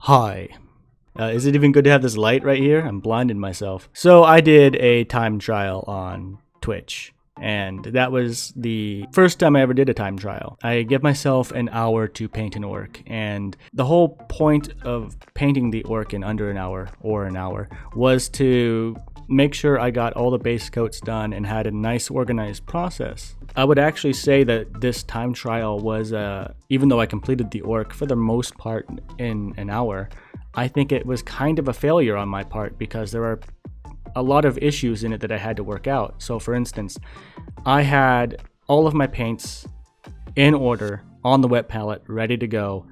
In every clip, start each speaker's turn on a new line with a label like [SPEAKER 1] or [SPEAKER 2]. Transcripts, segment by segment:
[SPEAKER 1] Hi. Is it even good to have this light right here? I'm blinding myself. So I did a time trial on Twitch, and that was the first time I ever did a time trial. I gave myself an hour to paint an orc, and the whole point of painting the orc in under an hour was to make sure I got all the base coats done and had a nice organized process. I would actually say that this time trial was, even though I completed the orc for the most part in an hour, I think it was kind of a failure on my part because there are a lot of issues in it that I had to work out. So for instance, I had all of my paints in order on the wet palette ready to go.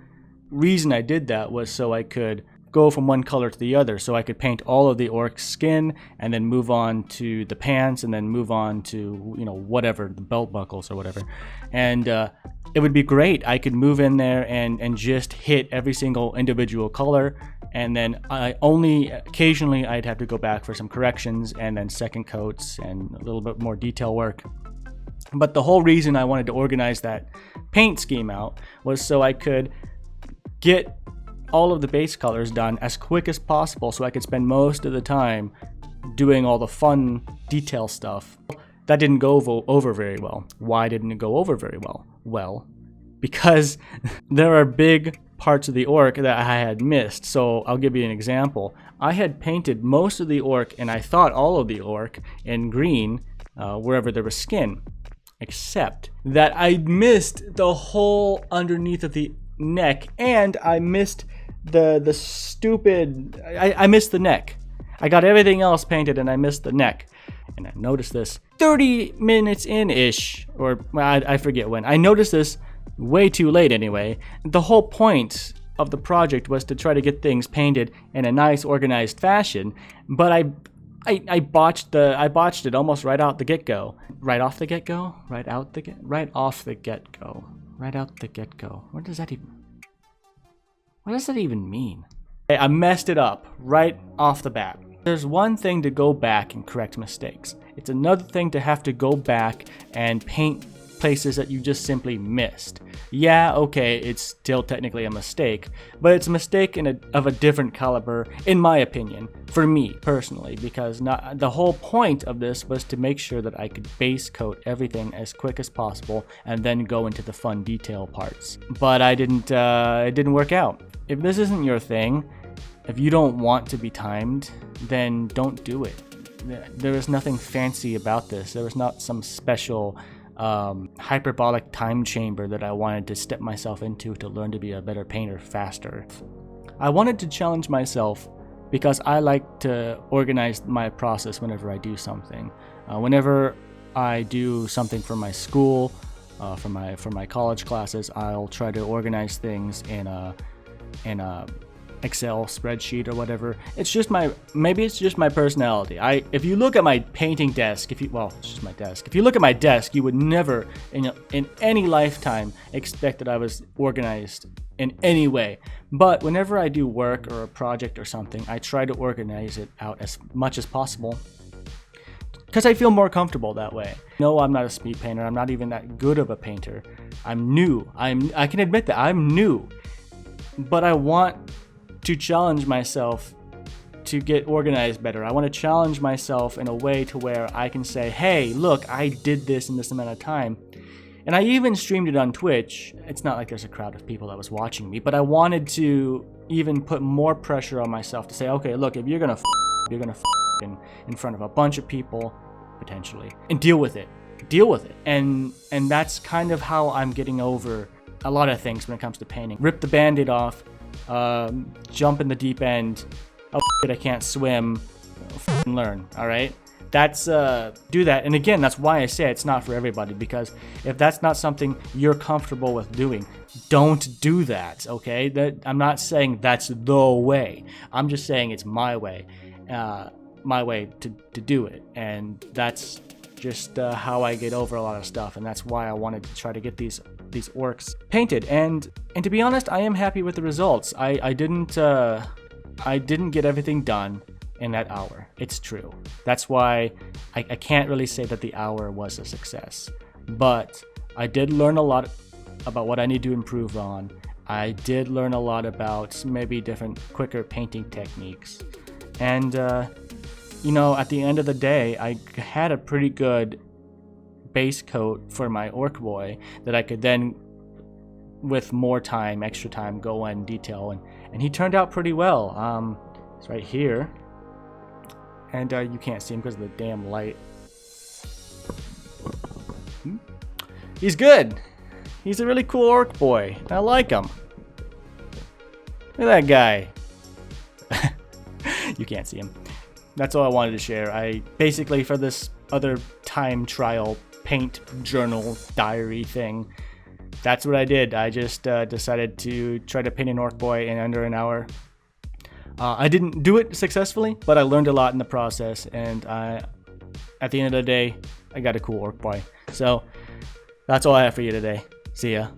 [SPEAKER 1] Reason I did that was so I could go from one color to the other, so I could paint all of the orc's skin and then move on to the pants and then move on to, whatever, the belt buckles or whatever. And it would be great. I could move in there and just hit every single individual color, and then I only occasionally I'd have to go back for some corrections and then second coats and a little bit more detail work. But the whole reason I wanted to organize that paint scheme out was so I could get all of the base colors done as quick as possible so I could spend most of the time doing all the fun detail stuff. That didn't go over very well. Why didn't it go over very well? Well, because there are big parts of the orc that I had missed. So I'll give you an example. I had painted most of the orc, and I thought all of the orc in green wherever there was skin, except that I missed the whole underneath of the neck, and I missed the stupid, I missed the neck. I got everything else painted and I missed the neck. And I noticed this 30 minutes in-ish, or I forget when. I noticed this way too late anyway. The whole point of the project was to try to get things painted in a nice organized fashion, but I botched it almost right out the get-go. Right off the get-go? Right off the get-go. What does that even mean? I messed it up right off the bat. There's one thing to go back and correct mistakes. It's another thing to have to go back and paint places that you just simply missed. Yeah, okay, it's still technically a mistake, but it's a mistake of a different caliber, in my opinion, for me personally, because the whole point of this was to make sure that I could base coat everything as quick as possible and then go into the fun detail parts. But it didn't work out. If this isn't your thing, if you don't want to be timed, then don't do it. There is nothing fancy about this. There was not some special hyperbolic time chamber that I wanted to step myself into to learn to be a better painter faster. I wanted to challenge myself because I like to organize my process whenever I do something. Whenever I do something for my school, for my college classes, I'll try to organize things in a Excel spreadsheet or whatever. Maybe it's just my personality. If you look at my painting desk, it's just my desk. If you look at my desk, you would never in any lifetime expect that I was organized in any way. But whenever I do work or a project or something, I try to organize it out as much as possible because I feel more comfortable that way. No, I'm not a speed painter. I'm not even that good of a painter. I'm new. I can admit that I'm new, but I want to challenge myself to get organized better. I want to challenge myself in a way to where I can say, hey, look, I did this in this amount of time. And I even streamed it on Twitch. It's not like there's a crowd of people that was watching me, but I wanted to even put more pressure on myself to say, okay, look, if you're gonna you're gonna in front of a bunch of people, potentially, and deal with it. And that's kind of how I'm getting over a lot of things when it comes to painting. Rip the band-aid off, jump in the deep end. Oh shit, I can't swim. Learn, all right? That's do that. And again, that's why I say it's not for everybody, because if that's not something you're comfortable with doing, don't do that, okay? I'm not saying that's the way. I'm just saying it's my way to do it, and that's just how I get over a lot of stuff, and that's why I wanted to try to get these orcs painted. And to be honest, I am happy with the results. I didn't get everything done in that hour. It's true. That's why I can't really say that the hour was a success. But I did learn a lot about what I need to improve on, I did learn a lot about maybe different quicker painting techniques. And, you know, at the end of the day, I had a pretty good base coat for my orc boy that I could then, with more time, extra time, go in detail. And he turned out pretty well. It's right here. And you can't see him because of the damn light. He's good. He's a really cool orc boy. I like him. Look at that guy. You can't see him. That's all I wanted to share. I basically, for this other time trial paint journal diary thing, that's what I did. I just decided to try to paint an orc boy in under an hour. I didn't do it successfully, but I learned a lot in the process, and at the end of the day, I got a cool orc boy. So that's all I have for you today. See ya.